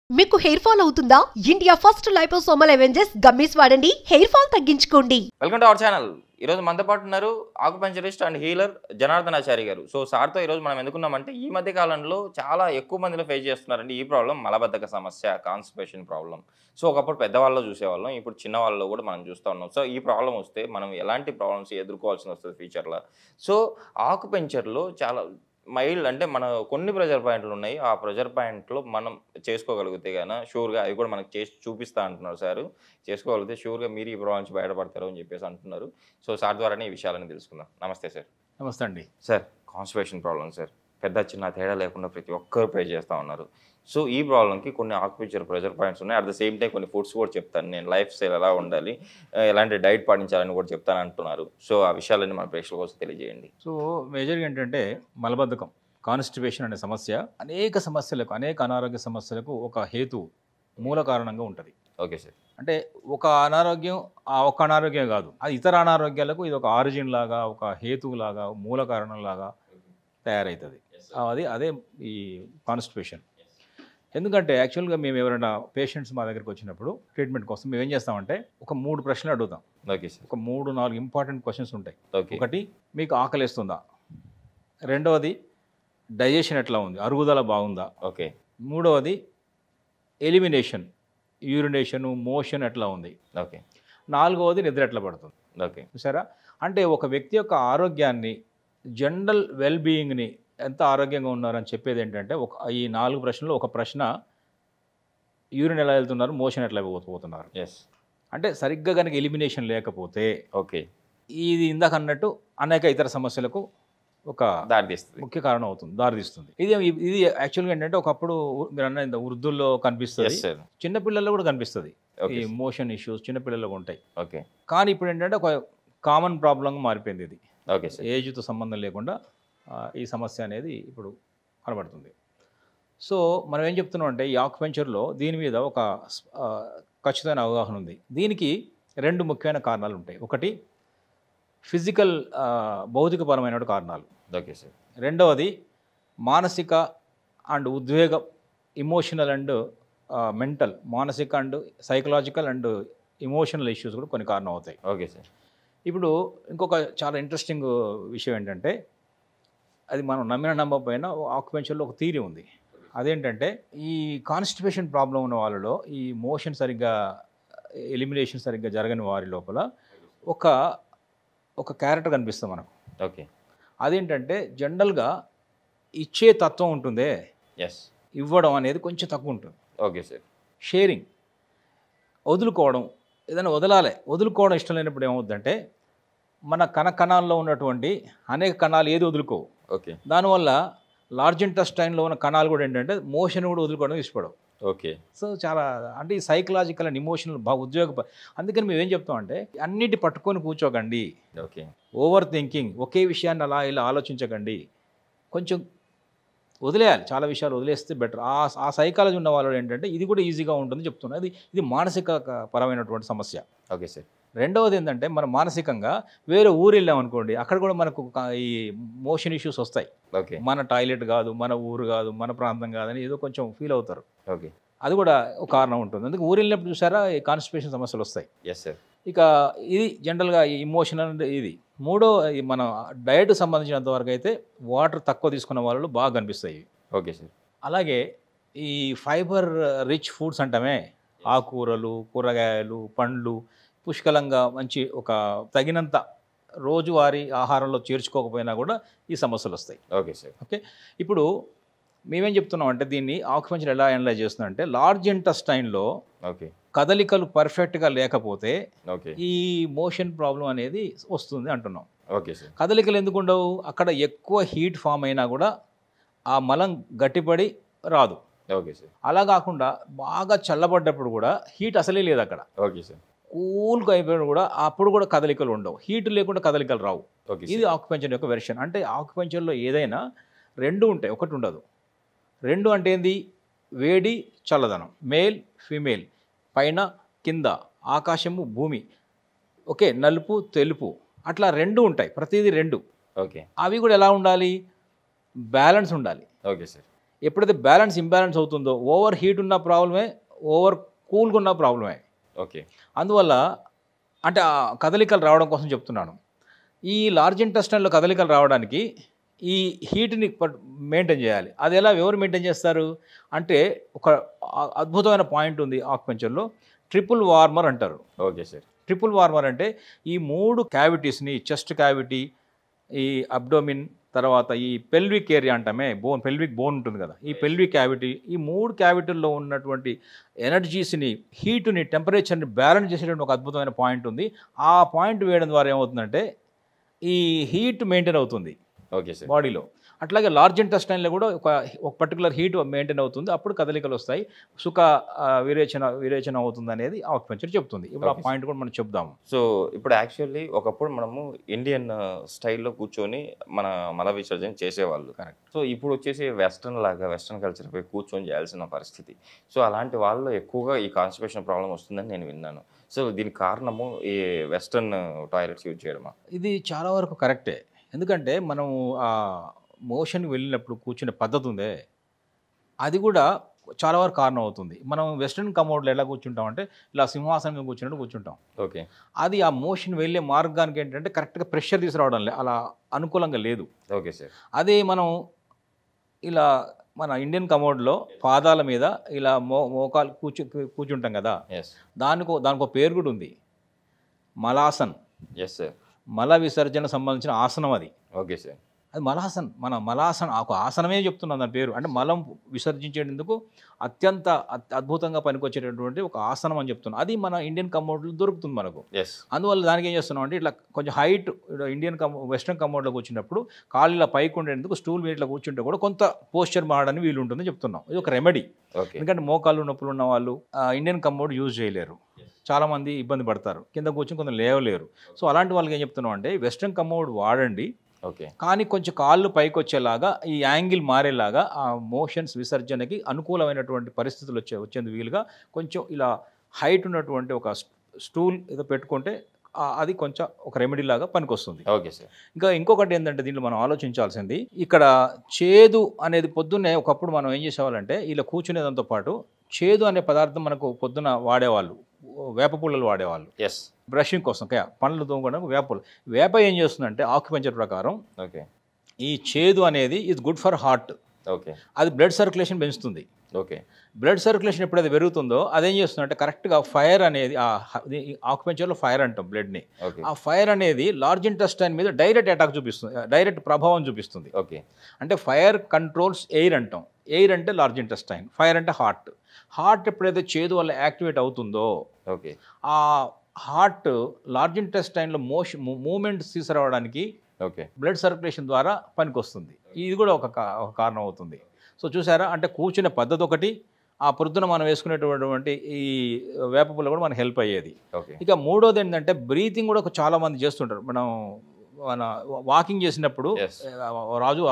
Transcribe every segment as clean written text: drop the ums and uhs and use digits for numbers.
మీకు hair fall అవుతుందా? India first liposomal Avengers gummies వాడండి, హెయిర్ ఫాల్ తగ్గించుకోండి. Welcome to our channel. ఈరోజు మనతో పాటు ఉన్నారు ఆకుపంచరిస్ట్ అండ్ హీలర్ జనార్దనాచారి గారు. సో సార్తో ఈరోజు మనం ఎందుకున్నామంటే ఈ మధ్య కాలంలో చాలా ఎక్కువ మందిలో ఫేస్ చేస్తున్నారండి ఈ ప్రాబ్లం, మలబద్ధక సమస్య, కాన్స్టిపేషన్ ప్రాబ్లం. సో ఒకప్పుడు పెద్దవాళ్ళలో చూసేవాళ్ళం, ఇప్పుడు చిన్న వాళ్ళలో కూడా మనం చూస్తూ ఉన్నాం. సో ఈ ప్రాబ్లం వస్తే మనం ఎలాంటి ప్రాబ్లమ్స్ ఎదుర్కోవాల్సి వస్తుంది ఫ్యూచర్లో. సో ఆకుపంచర్లో చాలా మైల్డ్ అంటే మన కొన్ని ప్రెజర్ పాయింట్లు ఉన్నాయి. ఆ ప్రెజర్ పాయింట్లో మనం చేసుకోగలిగితే గాన షూర్‌గా అవి కూడా మనకు చేసి చూపిస్తా అంటున్నారు సారు. చేసుకోగలిగితే షూర్‌గా మీరు ఈ ప్రాబ్లమ్ నుంచి బయటపడతారు అని చెప్పేసి అంటున్నారు. సో సార్ ద్వారానే ఈ విషయాలన్నీ తెలుసుకుందాం. నమస్తే సార్. నమస్తే అండి. Sir constipation problem sir. పెద్ద చిన్న తేడా లేకుండా ప్రతి ఒక్కరు ఫేస్ చేస్తూ ఉన్నారు. సో ఈ ప్రాబ్లమ్‌కి కొన్ని ఆకుపంచర్ ప్రెజర్ పాయింట్స్ ఉన్నాయి. అట్ ద సేమ్ టైం కొన్ని ఫుడ్స్ కూడా చెప్తాను. నేను లైఫ్ స్టైల్ ఎలా ఉండాలి, ఎలాంటి డైట్ పాటించాలని కూడా చెప్తాను అంటున్నారు. సో ఆ విషయాలన్నీ మన ప్రేక్షకుల కోసం తెలియజేయండి. సో మేజర్గా ఏంటంటే మలబద్ధకం, కాన్స్టిపేషన్ అనే సమస్య అనేక సమస్యలకు, అనేక అనారోగ్య సమస్యలకు ఒక హేతు, మూల కారణంగా ఉంటుంది. Okay sir. అంటే ఒక అనారోగ్యం ఒక అనారోగ్యం కాదు, అది ఇతర అనారోగ్యాలకు ఇది ఒక ఆరిజిన్ లాగా, ఒక హేతువు లాగా, మూల కారణం లాగా తయారవుతుంది. అదే ఈ కాన్స్టిపేషన్. ఎందుకంటే యాక్చువల్గా మేము ఎవరైనా పేషెంట్స్ మా దగ్గరికి వచ్చినప్పుడు ట్రీట్మెంట్ కోసం మేము ఏం చేస్తామంటే ఒక 3 ప్రశ్నలు అడుగుతాం. Okay sir. ఒక 3-4 ఇంపార్టెంట్ క్వశ్చన్స్ ఉంటాయి. ఓకే. ఒకటి, మీకు ఆకలిస్తుందా? రెండవది, డైజెషన్ ఎట్లా ఉంది, అరుగుదల బాగుందా? ఓకే. మూడవది, ఎలిమినేషన్, యూరినేషన్, మోషన్ ఎట్లా ఉంది? ఓకే. నాలుగవది, నిద్ర ఎట్లా పడుతుంది? ఓకే. చూసారా? అంటే ఒక వ్యక్తి యొక్క ఆరోగ్యాన్ని, జనరల్ వెల్ బీయింగ్ని, ఎంత ఆరోగ్యంగా ఉన్నారని చెప్పేది ఏంటంటే ఈ 4 ప్రశ్నలు. ఒక ప్రశ్న, యూరిన్ ఎలా వెళ్తున్నారు, మోషన్ ఎట్లా పోతున్నారు. ఎస్. అంటే సరిగ్గా కనుక ఎలిమినేషన్ లేకపోతే ఓకే. ఇది ఇందాక అన్నట్టు అనేక ఇతర సమస్యలకు ఒక దారితీస్తుంది. ముఖ్య కారణం అవుతుంది, దారితీస్తుంది. ఇది యాక్చువల్గా ఏంటంటే ఒకప్పుడు మీరు అన్న ఇంత వృద్ధుల్లో కనిపిస్తుంది, ఎస్ సార్. చిన్నపిల్లల్లో కూడా కనిపిస్తుంది. ఓకే. ఈ మోషన్ ఇష్యూస్ చిన్నపిల్లల్లో ఉంటాయి. ఓకే. కానీ ఇప్పుడు ఏంటంటే ఒక కామన్ ప్రాబ్లంగా మారిపోయింది ఇది. Okay sir. ఏజ్తో సంబంధం లేకుండా ఈ సమస్య అనేది ఇప్పుడు కనబడుతుంది. సో మనం ఏం చెప్తున్నాం అంటే ఈ ఆకుపంచర్లో దీని మీద ఒక ఖచ్చితమైన అవగాహన ఉంది. దీనికి 2 ముఖ్యమైన కారణాలు ఉంటాయి. ఒకటి ఫిజికల్, భౌతికపరమైన కారణాలు. Okay sir. రెండవది మానసిక అండ్ ఉద్వేగ, ఇమోషనల్ అండ్ మెంటల్, మానసిక and psychological and emotional issues కూడా కొన్ని కారణం అవుతాయి. Okay sir. ఇప్పుడు ఇంకొక చాలా ఇంట్రెస్టింగ్ విషయం ఏంటంటే, అది మనం నమ్మిన నమ్మకపోయినా ఆక్యుపెన్షన్లో ఒక థియరీ ఉంది. అదేంటంటే ఈ కాన్స్టిపేషన్ ప్రాబ్లం ఉన్న వాళ్ళలో ఈ మోషన్ సరిగ్గా, ఎలిమినేషన్ సరిగ్గా జరగని వారి లోపల ఒక క్యారెక్టర్ కనిపిస్తుంది మనకు. ఓకే. అదేంటంటే జనరల్గా ఇచ్చే తత్వం ఉంటుందే, ఎస్. ఇవ్వడం అనేది కొంచెం తక్కువ ఉంటుంది. Okay sir. షేరింగ్, వదులుకోవడం, ఏదైనా వదులుకోవడం ఇష్టం లేనప్పుడు ఏమవుద్దంటే మన కణాల్లో ఉన్నటువంటి అనేక కణాలు ఏది వదులుకోవు. ఓకే. దానివల్ల లార్జ్ ఇంటెస్టైన్లో ఉన్న కణాలు కూడా ఏంటంటే మోషన్ కూడా వదులుకోవడం ఇష్టపడవు. ఓకే. సో చాలా అంటే ఈ సైకలాజికల్ అండ్ ఇమోషనల్ అందుకని మేము ఏం చెప్తామంటే అన్నిటి పట్టుకొని కూర్చోకండి. ఓకే. ఓవర్ థింకింగ్, ఒకే విషయాన్ని అలా ఇలా ఆలోచించకండి, కొంచెం వదిలేయాలి. చాలా విషయాలు వదిలేస్తే బెటర్. ఆ సైకాలజీ ఉన్న వాళ్ళు ఏంటంటే ఇది కూడా ఈజీగా ఉంటుంది చెప్తున్నారు. ఇది మానసిక పరమైనటువంటి సమస్య. Okay sir. రెండవది ఏంటంటే మనం మానసికంగా వేరే ఊరు వెళ్ళాం అనుకోండి, అక్కడ కూడా మనకు ఈ మోషన్ ఇష్యూస్ వస్తాయి. ఓకే. మన టాయిలెట్ కాదు, మన ఊరు కాదు, మన ప్రాంతం కాదని ఏదో కొంచెం ఫీల్ అవుతారు. ఓకే. అది కూడా ఒక కారణం ఉంటుంది. అందుకే ఊరు వెళ్ళినప్పుడు చూసారా ఈ కాన్స్టిపేషన్ సమస్యలు వస్తాయి. Yes sir. ఇక ఇది జనరల్గా ఈ ఇమోషన్ అనేది ఇది. మూడో, మన డయట్ సంబంధించినంత వరకు అయితే వాటర్ తక్కువ తీసుకున్న వాళ్ళు బాగా కనిపిస్తాయి. Okay sir. అలాగే ఈ ఫైబర్ రిచ్ ఫుడ్స్ అంటామే, ఆకుకూరలు, కూరగాయలు, పండ్లు పుష్కలంగా మంచి ఒక తగినంత రోజువారీ ఆహారంలో చేర్చుకోకపోయినా కూడా ఈ సమస్యలు వస్తాయి. Okay sir. ఓకే. ఇప్పుడు మేమేం చెప్తున్నాం అంటే దీన్ని ఆక్యుపెన్షన్ ఎలా అనలైజ్ చేస్తున్నాం అంటే లార్జ్ ఇంటెస్టైన్లో ఓకే. కదలికలు పర్ఫెక్ట్గా లేకపోతే ఓకే. ఈ మోషన్ ప్రాబ్లం అనేది వస్తుంది అంటున్నాం. Okay sir. కదలికలు ఎందుకు ఉండవు? అక్కడ ఎక్కువ హీట్ ఫామ్ అయినా కూడా ఆ మలం గట్టిపడి రాదు. Okay sir. అలా కాకుండా బాగా చల్లబడ్డప్పుడు కూడా హీట్ అసలే లేదు అక్కడ. Okay sir. కూల్గా అయిపోయినా కూడా అప్పుడు కూడా కదలికలు ఉండవు, హీట్ లేకుండా కదలికలు రావు. ఓకే. ఇది ఆక్యుపెన్షన్ యొక్క వెర్షన్. అంటే ఆక్యుపెన్షన్లో ఏదైనా 2 ఉంటాయి, ఒకటి ఉండదు. 2 అంటే ఏంది? వేడి, చల్లదనం, మేల్ ఫీమేల్, పైన కింద, ఆకాశము భూమి, ఓకే, నలుపు తెలుపు, అట్లా 2 ఉంటాయి. ప్రతిదీ 2. ఓకే. అవి కూడా ఎలా ఉండాలి? బ్యాలెన్స్ ఉండాలి. Okay sir. ఎప్పుడైతే ఇంబ్యాలెన్స్ అవుతుందో ఓవర్ హీట్ ఉన్న ప్రాబ్లమే, ఓవర్ కూల్గా ఉన్న ప్రాబ్లమే. ఓకే. అందువల్ల అంటే ఆ కదలికలు రావడం కోసం చెప్తున్నాను. ఈ లార్జ్ ఇంటెస్టైన్లో కదలికలు రావడానికి ఈ హీట్ని మెయింటైన్ చేయాలి. అది ఎవరు మెయింటైన్ చేస్తారు అంటే ఒక అద్భుతమైన పాయింట్ ఉంది ఆక్యుపంక్చర్లో, ట్రిపుల్ వార్మర్ అంటారు. Okay sir. ట్రిపుల్ వార్మర్ అంటే ఈ 3 క్యావిటీస్ని, చెస్ట్ క్యావిటీ, ఈ అబ్డోమిన్, తర్వాత ఈ పెల్విక్ ఏరియా అంటామే, పెల్విక్ బోన్ ఉంటుంది కదా, ఈ పెల్విక్ క్యావిటీ, ఈ 3 క్యావిటీల్లో ఉన్నటువంటి ఎనర్జీస్ని, హీటుని, టెంపరేచర్ని బ్యాలెన్స్ చేసేటువంటి ఒక అద్భుతమైన పాయింట్ ఉంది. ఆ పాయింట్ వేయడం ద్వారా ఏమవుతుందంటే ఈ హీట్ మెయింటైన్ అవుతుంది ఓకే సార్. బాడీలో. అట్లాగే లార్జ్ ఇంటెస్టైన్లో కూడా ఒక పర్టికులర్ హీట్ మెయింటైన్ అవుతుంది. అప్పుడు కదలికలు వస్తాయి, సుఖ విరేచన అవుతుంది అనేది ఆక్యుపంక్చర్ చెప్తుంది. ఇప్పుడు ఆ పాయింట్ కూడా మనం చెప్దాము. సో ఇప్పుడు యాక్చువల్లీ ఒకప్పుడు మనము ఇండియన్ స్టైల్లో కూర్చొని మన మల విసర్జన చేసేవాళ్ళు. కరెక్ట్. సో ఇప్పుడు వచ్చేసి వెస్ట్రన్ కల్చర్ పై కూర్చొని చేయాల్సిన పరిస్థితి. సో అలాంటి వాళ్ళు ఎక్కువగా ఈ కాన్స్టిపేషన్ ప్రాబ్లం వస్తుందని నేను విన్నాను. సో దీనికి కారణము ఈ వెస్ట్రన్ టాయిలెట్స్ యూజ్ చేయడమా? ఇది చాలా వరకు కరెక్టే. ఎందుకంటే మనం ఆ మోషన్కి వెళ్ళినప్పుడు కూర్చునే పద్ధతి ఉందే, అది కూడా చాలా వరకు కారణం అవుతుంది. మనం వెస్ట్రన్ కమోడ్లో ఎలా కూర్చుంటాం అంటే ఇలా సింహాసనంగా కూర్చున్నట్టు కూర్చుంటాం. ఓకే. అది ఆ మోషన్ వెళ్ళే మార్గానికి ఏంటంటే కరెక్ట్గా ప్రెషర్ తీసుకురావడం అలా అనుకూలంగా లేదు. Okay sir. అదే మనం ఇలా మన ఇండియన్ కమోడ్లో పాదాల మీద ఇలా మోకాలు కూర్చుంటాం కదా, ఎస్. దానికో పేరు కూడా ఉంది, మలాసన్. Yes sir. మల విసర్జన సంబంధించిన ఆసనం అది. Okay sir. అది మలాసన్ ఒక ఆసనమే చెప్తున్నాను దాని పేరు. అంటే మలం విసర్జించేందుకు అత్యంత అద్భుతంగా పనికొచ్చేటటువంటి ఒక ఆసనం అని చెప్తున్నాను. అది మన ఇండియన్ కమోడ్లో దొరుకుతుంది మనకు. ఎస్. అందువల్ల దానికి ఏం చేస్తున్నాం అంటే ఇట్లా కొంచెం హైట్ వెస్ట్రన్ కమోడ్లో కూర్చున్నప్పుడు కాళ్ళు ఇలా పైకి ఉండేందుకు స్టూల్ మీద ఇట్లా కూర్చుంటే కూడా కొంత పోస్చర్ మారడానికి వీలు ఉంటుందని చెప్తున్నాం. ఇది ఒక రెమెడీ. ఓకే. ఎందుకంటే మోకాళ్ళు నొప్పులు ఉన్న వాళ్ళు ఇండియన్ కమోడ్ యూజ్ చేయలేరు, చాలామంది ఇబ్బంది పడతారు, కింద కూర్చొని కొంత లేవలేరు. సో అలాంటి వాళ్ళకి ఏం చెప్తున్నాం అంటే వెస్ట్రన్ కమోడ్ వాడండి, ఓకే, కానీ కొంచెం కాళ్ళు పైకి వచ్చేలాగా ఈ యాంగిల్ మారేలాగా ఆ మోషన్స్ విసర్జనకి అనుకూలమైనటువంటి పరిస్థితులు వచ్చేందుకు వీలుగా కొంచెం ఇలా హైట్ ఉన్నటువంటి ఒక స్టూల్ ఏదో పెట్టుకుంటే అది కొంచెం ఒక రెమెడీ లాగా పనికొస్తుంది. Okay sir. ఇంకొకటి ఏంటంటే దీంట్లో మనం ఆలోచించాల్సింది, ఇక్కడ చేదు అనేది పొద్దున్నే ఒకప్పుడు మనం ఏం చేసేవాళ్ళంటే ఇలా కూర్చునేదాంతో పాటు చేదు అనే పదార్థం మనకు పొద్దున వాడేవాళ్ళు, వేప పుల్లలు వాడేవాళ్ళు. ఎస్. బ్రషింగ్ కోసం పండ్లు తోముకోవడానికి వేప ఏం చేస్తుందంటే ఆక్యుపంక్చర్ ప్రకారం ఓకే, ఈ చేదు అనేది is good for heart. Okay. అది బ్లడ్ సర్క్యులేషన్ పెంచుతుంది. ఓకే. బ్లడ్ సర్క్యులేషన్ ఎప్పుడైతే పెరుగుతుందో అదేం చేస్తుందంటే కరెక్ట్గా ఫైర్ అనేది ఆక్యుపంక్చర్లో ఫైర్ అంటాం బ్లడ్ని, ఓకే. ఆ ఫైర్ అనేది లార్జ్ ఇంటెస్టైన్ మీద డైరెక్ట్ అటాక్ చూపిస్తుంది, డైరెక్ట్ ప్రభావం చూపిస్తుంది. ఓకే. అంటే ఫైర్ కంట్రోల్స్ ఎయిర్ అంటాం. ఎయిర్ అంటే లార్జ్ ఇంటెస్టైన్, ఫైర్ అంటే హార్ట్. హార్ట్ ఎప్పుడైతే చేదు వల్ల యాక్టివేట్ అవుతుందో ఓకే, ఆ హార్ట్ లార్జ్ ఇంటెస్టైన్లో మూమెంట్స్ తీసుకురావడానికి ఓకే, బ్లడ్ సర్క్యులేషన్ ద్వారా పనికొస్తుంది. ఇది కూడా ఒక కారణం అవుతుంది. సో చూసారా, అంటే కూర్చునే పద్ధతి ఒకటి, ఆ పొద్దున మనం వేసుకునేటటువంటి ఈ వేప పుల్ల కూడా మనకు హెల్ప్ అయ్యేది. ఓకే. ఇక మూడోది ఏంటంటే బ్రీతింగ్ కూడా చాలా మంది చేస్తుంటారు. మన వాకింగ్ చేసినప్పుడు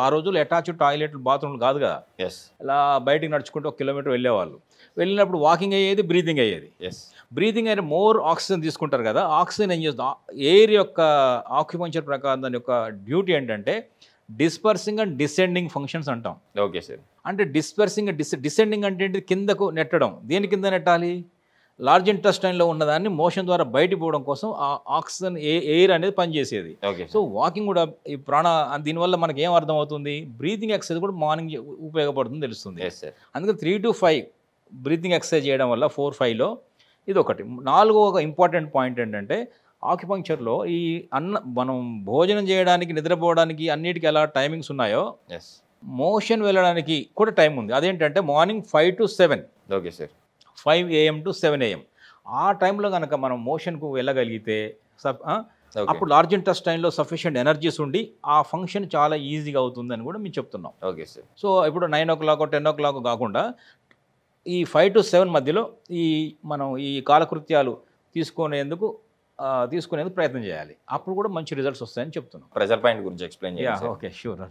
ఆ రోజులు అటాచ్డ్ టాయిలెట్లు బాత్రూమ్లు కాదు కదా, ఎస్, ఇలా బయటికి నడుచుకుంటూ 1 కిలోమీటర్ వెళ్ళేవాళ్ళు. వెళ్ళినప్పుడు వాకింగ్ అయ్యేది, బ్రీతింగ్ అయ్యేది. ఎస్. బ్రీతింగ్ అయిన మోర్ ఆక్సిజన్ తీసుకుంటారు కదా, ఆక్సిజన్ ఏం చేస్తుంది, ఎయిర్ యొక్క ఆక్యుపంక్చర్ ప్రకారం దాని యొక్క డ్యూటీ ఏంటంటే డిస్పర్సింగ్ అండ్ డిసెండింగ్ ఫంక్షన్స్ అంటాం. Okay sir. అంటే డిసెండింగ్ అంటే ఏంటి, కిందకు నెట్టడం. దేని కింద నెట్టాలి, లార్జ్ ఇంటెస్టైన్లో ఉన్నదాన్ని మోషన్ ద్వారా బయటికి పోవడం కోసం ఆ ఆక్సిజన్ ఎయిర్ అనేది పనిచేసేది. ఓకే. సో వాకింగ్ కూడా ఈ దీనివల్ల మనకి ఏం అర్థం అవుతుంది, బ్రీతింగ్ ఎక్సర్సైజ్ కూడా మార్నింగ్ ఉపయోగపడుతుంది తెలుస్తుంది. Yes sir. అందుకని 3 to 5 బ్రీతింగ్ ఎక్సర్సైజ్ చేయడం వల్ల 4-5లో ఇది ఒకటి. 4వ ఇంపార్టెంట్ పాయింట్ ఏంటంటే ఆక్యుపంక్చర్లో ఈ మనం భోజనం చేయడానికి, నిద్రపోవడానికి అన్నిటికీ ఎలా టైమింగ్స్ ఉన్నాయో ఎస్, మోషన్ వెళ్ళడానికి కూడా టైం ఉంది. అదేంటంటే morning 5 to 7, okay sir, 5 AM to 7 AM. ఆ టైంలో కనుక మనం మోషన్కు వెళ్ళగలిగితే అప్పుడు లార్జ్ ఇంటెస్టైన్లో సఫిషియెంట్ ఎనర్జీస్ ఉండి ఆ ఫంక్షన్ చాలా ఈజీగా అవుతుందని కూడా మేము చెప్తున్నాం. Okay sir. సో ఇప్పుడు 9 o'clock 10 o'clock కాకుండా ఈ 5 to 7 మధ్యలో మనం ఈ కాలకృత్యాలు తీసుకునేందుకు ప్రయత్నం చేయాలి. అప్పుడు కూడా మంచి రిజల్ట్స్ వస్తాయని చెప్తున్నాం. ప్రెషర్ పాయింట్ గురించి ఎక్స్ప్లెయిన్ చేయండి. Okay, sure.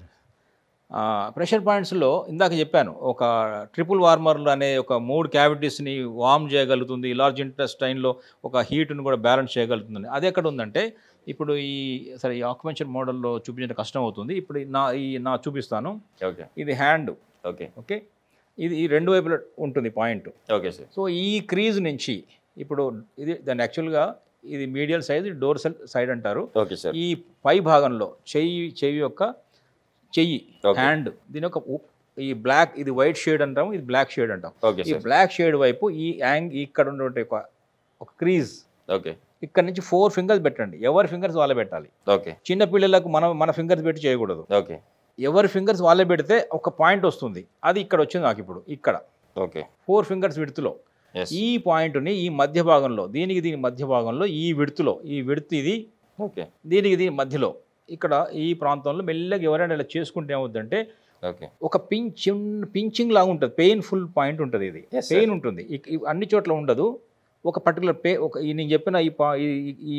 ప్రెషర్ పాయింట్స్లో ఇందాక చెప్పాను, ఒక ట్రిపుల్ వార్మర్లు అనే ఒక 3 క్యావిటీస్ని వార్మ్ చేయగలుగుతుంది, లార్జ్ ఇంటెస్టైన్లో ఒక హీట్ని కూడా బ్యాలెన్స్ చేయగలుగుతుంది. అది ఎక్కడ ఉందంటే ఇప్పుడు ఈ ఆక్యుపంక్చర్ మోడల్లో చూపించడం కష్టం అవుతుంది. ఇప్పుడు నా చూపిస్తాను. ఓకే. ఇది హ్యాండ్, ఓకే ఓకే, ఇది ఈ రెండు వైపులా ఉంటుంది పాయింట్. Okay sir. సో ఈ క్రీజ్ నుంచి ఇప్పుడు ఇది దాన్ని యాక్చువల్గా ఇది మీడియల్ సైజ్, డోర్సల్ సైడ్ అంటారు. Okay sir. ఈ పై భాగంలో చెయ్యి యొక్క హ్యాండ్ దీని యొక్క ఈ బ్లాక్, ఇది వైట్ షేడ్ అంటాము, ఇది బ్లాక్ షేడ్ అంటాం. ఓకే ఈ సార్. బ్లాక్ షేడ్ వైపు ఈ ఇక్కడ ఉన్నటువంటి ఒక క్రీజ్, ఓకే ఇక్కడ నుంచి 4 ఫింగర్స్ పెట్టండి. ఎవరి ఫింగర్స్ వాళ్ళే పెట్టాలి. ఓకే చిన్న పిల్లలకు మన ఫింగర్స్ పెట్టి చేయకూడదు. ఓకే ఎవరి ఫింగర్స్ వాళ్ళే పెడితే ఒక పాయింట్ వస్తుంది. అది ఇక్కడ వచ్చింది నాకు ఇప్పుడు ఇక్కడ ఓకే 4 ఫింగర్స్ విడుతులో ఈ పాయింట్ని ఈ మధ్య భాగంలో, దీని మధ్య భాగంలో ఈ విడుతులో, ఈ విడుతు ఇది ఓకే దీని మధ్యలో ఇక్కడ ఈ ప్రాంతంలో మెల్లగా ఎవరైనా ఇలా చేసుకుంటే ఏమవుతుందంటే ఓకే ఒక పించింగ్ లాగా ఉంటుంది, పెయిన్ఫుల్ పాయింట్ ఉంటుంది. ఇది పెయిన్ ఉంటుంది, అన్ని చోట్ల ఉండదు. ఒక పర్టికులర్ నేను చెప్పిన ఈ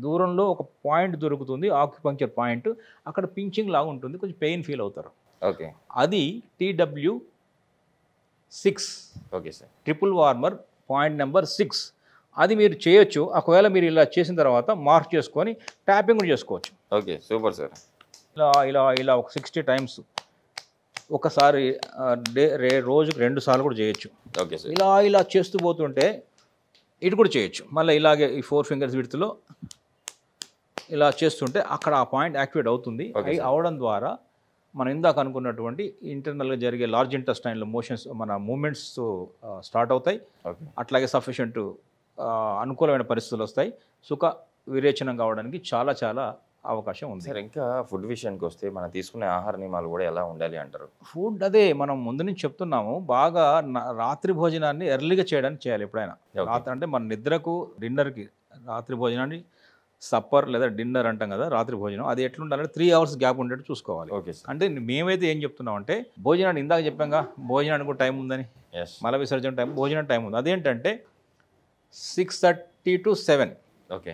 దూరంలో ఒక పాయింట్ దొరుకుతుంది, ఆక్యుపంక్చర్ పాయింట్. అక్కడ పించింగ్ లాగా ఉంటుంది, కొంచెం పెయిన్ ఫీల్ అవుతారు. ఓకే అది TW6 okay sir. Triple warmer point number 6. అది మీరు చేయొచ్చు. ఒకవేళ మీరు ఇలా చేసిన తర్వాత మార్క్ చేసుకొని ట్యాపింగ్ కూడా చేసుకోవచ్చు. Okay super sir. ఇలా ఒక 60 టైమ్స్ ఒకసారి రోజుకు 2 సార్లు కూడా చేయొచ్చు. Okay sir. ఇలా చేస్తూ పోతుంటే ఇటు కూడా చేయొచ్చు. మళ్ళీ ఇలాగే ఈ 4 ఫింగర్స్ విడుతులో ఇలా చేస్తుంటే అక్కడ ఆ పాయింట్ యాక్టివేట్ అవుతుంది. అవడం ద్వారా మనం ఇందాక అనుకున్నటువంటి ఇంటర్నల్గా జరిగే లార్జ్ ఇంటెస్టైన్లో మోషన్స్, మన మూమెంట్స్ స్టార్ట్ అవుతాయి. అట్లాగే సఫిషియంట్ అనుకూలమైన పరిస్థితులు వస్తాయి. సుఖ విరేచనం కావడానికి చాలా చాలా అవకాశం ఉంది. సార్ ఇంకా ఫుడ్ విషయానికి వస్తే మనం తీసుకునే ఆహార నియమాలు కూడా ఎలా ఉండాలి అంటారు? ఫుడ్ అదే మనం ముందు నుంచి చెప్తున్నాము, బాగా రాత్రి భోజనాన్ని ఎర్లీగా చేయడానికి చేయాలి. ఎప్పుడైనా రాత్రి అంటే మన నిద్రకు డిన్నర్కి రాత్రి భోజనాన్ని సప్పర్ లేదా డిన్నర్ అంటాం కదా, రాత్రి భోజనం అది ఎట్లుండాలంటే 3 అవర్స్ గ్యాప్ ఉండేట్టు చూసుకోవాలి. Okay sir. అంటే మేమైతే ఏం చెప్తున్నాం అంటే భోజనాన్ని ఇందాక చెప్పాంగా, భోజనానికి కూడా టైం ఉందని, మల విసర్జన టైం, భోజనం టైం ఉంది. అదేంటంటే 6:30 to 7. ఓకే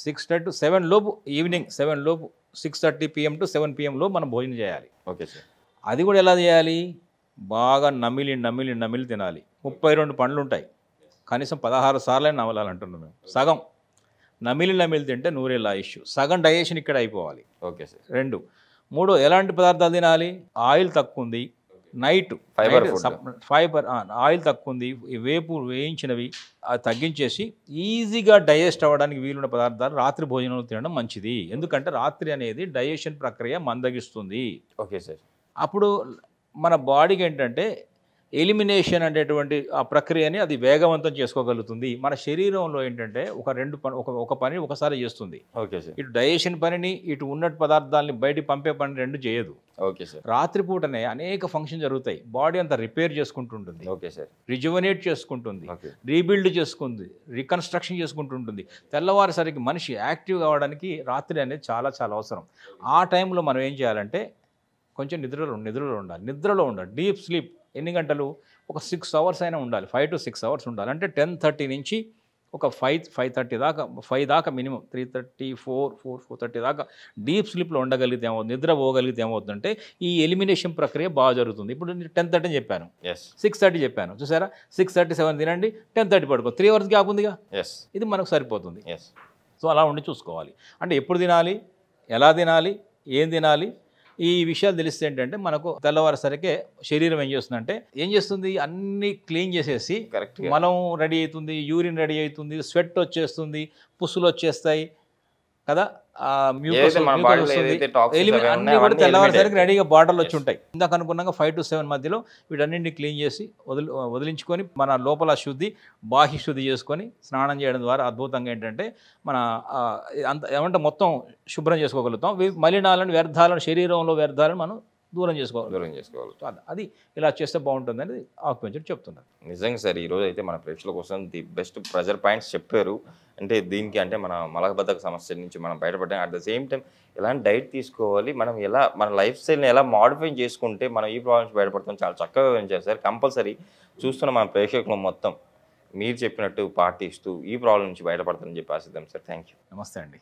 6:30 to 7 లోపు, ఈవినింగ్ 7 లోపు, 6:30 PM to 7 PM లోపు మనం భోజనం చేయాలి. Okay sir. అది కూడా ఎలా చేయాలి? బాగా నమిలి తినాలి. 32 పండ్లు ఉంటాయి, కనీసం 16 సార్లు నమలాలంటున్నాం మేము. సగం నమిలి తింటే 100 ఏళ్ళ ఆయుష్. సగం డైజెషన్ ఇక్కడ అయిపోవాలి. Okay sir. 2, 3 ఎలాంటి పదార్థాలు తినాలి? ఆయిల్ తక్కువ ఉంది, నైట్ ఫైబర్, ఆయిల్ తక్కువ ఉంది, వేయించినవి అది తగ్గించేసి ఈజీగా డైజెస్ట్ అవ్వడానికి వీలున్న పదార్థాలు రాత్రి భోజనంలో తినడం మంచిది. ఎందుకంటే రాత్రి అనేది డైజెషన్ ప్రక్రియ మందగిస్తుంది. Okay sir. అప్పుడు మన బాడీకి ఏంటంటే ఎలిమినేషన్ అనేటువంటి ఆ ప్రక్రియని అది వేగవంతం చేసుకోగలుగుతుంది. మన శరీరంలో ఏంటంటే ఒక పని ఒకసారి చేస్తుంది. Okay sir. ఇటు డైజెషన్ పనిని, ఇటు ఉన్న పదార్థాలని బయటికి పంపే పని 2 చేయదు. Okay sir. రాత్రిపూటనే అనేక ఫంక్షన్ జరుగుతాయి. బాడీ అంతా రిపేర్ చేసుకుంటుంటుంది. Okay sir. రిజువనేట్ చేసుకుంటుంది, రీబిల్డ్ చేసుకుంది, రీకన్స్ట్రక్షన్ చేసుకుంటుంటుంది. తెల్లవారిసరికి మనిషి యాక్టివ్ కావడానికి రాత్రి అనేది చాలా చాలా అవసరం. ఆ టైంలో మనం ఏం చేయాలంటే కొంచెం నిద్రలో ఉండాలి. డీప్ స్లీప్ ఎన్ని గంటలు? ఒక 6 అవర్స్ అయినా ఉండాలి. 5 to 6 అవర్స్ ఉండాలి. అంటే 10:30 నుంచి ఒక 5:30 దాకా, 5 దాకా మినిమం, 3:30, 4:30 దాకా డీప్ స్లీప్లో ఉండగలిగితే ఏమవుతుంది, నిద్ర పోగలిగితే ఏమవుతుందంటే ఈ ఎలిమినేషన్ ప్రక్రియ బాగా జరుగుతుంది. ఇప్పుడు నేను 10:30 చెప్పాను, 6:30 చెప్పాను, చూసారా? 6:30, 7 తినండి, 10:30 పడుకో, 3 అవర్స్ గ్యాప్ ఉందిగా, ఇది మనకు సరిపోతుంది. సో అలా ఉండి చూసుకోవాలి. అంటే ఎప్పుడు తినాలి, ఎలా తినాలి, ఏం తినాలి, ఈ విషయాలు తెలిస్తే ఏంటంటే మనకు తెల్లవారేసరికే శరీరం ఏం చేస్తుంది అన్నీ క్లీన్ చేసేసి, మలం రెడీ అవుతుంది, యూరిన్ రెడీ అవుతుంది, స్వెట్ వచ్చేస్తుంది, పుస్సులు వచ్చేస్తాయి కదా, అన్నీ కూడా తెల్లవారేసరికి రెడీగా బాటిల్ వచ్చి ఉంటాయి. ఇందాక అనుకున్నాక 5 to 7 మధ్యలో వీటన్నింటినీ క్లీన్ చేసి వదిలించుకొని మన లోపల శుద్ధి, బాహ్య శుద్ధి చేసుకొని స్నానం చేయడం ద్వారా అద్భుతంగా ఏంటంటే మన ఏమంటే మొత్తం శుభ్రం చేసుకోగలుగుతాం. మలినాలను, వ్యర్థాలను, శరీరంలో వ్యర్థాలను మనం దూరం చేసుకోవాలి. అది ఇలా చేస్తే బాగుంటుంది అనేది ఆక్యుపెంచర్ చెప్తున్నారు. నిజంగా సార్, ఈరోజు అయితే మన ప్రేక్షకుల కోసం ది బెస్ట్ ప్రెజర్ పాయింట్స్ చెప్పారు. అంటే దీనికి అంటే మన మలబద్ధక సమస్య నుంచి మనం బయటపడడం, అట్ ద సేమ్ టైం ఎలాంటి డైట్ తీసుకోవాలి, మనం ఎలా మన లైఫ్ స్టైల్ని ఎలా మాడిఫై చేసుకుంటే మనం ఈ ప్రాబ్లమ్స్ బయటపడతాం చాలా చక్కగా వివరించారు సార్. కంపల్సరీ చూస్తున్న మన ప్రేక్షకులు మొత్తం మీరు చెప్పినట్టు పాటిస్తూ ఈ ప్రాబ్లం నుంచి బయటపడతారని చెప్పి ఆశిద్దాం సార్. Thank you. నమస్తే అండి.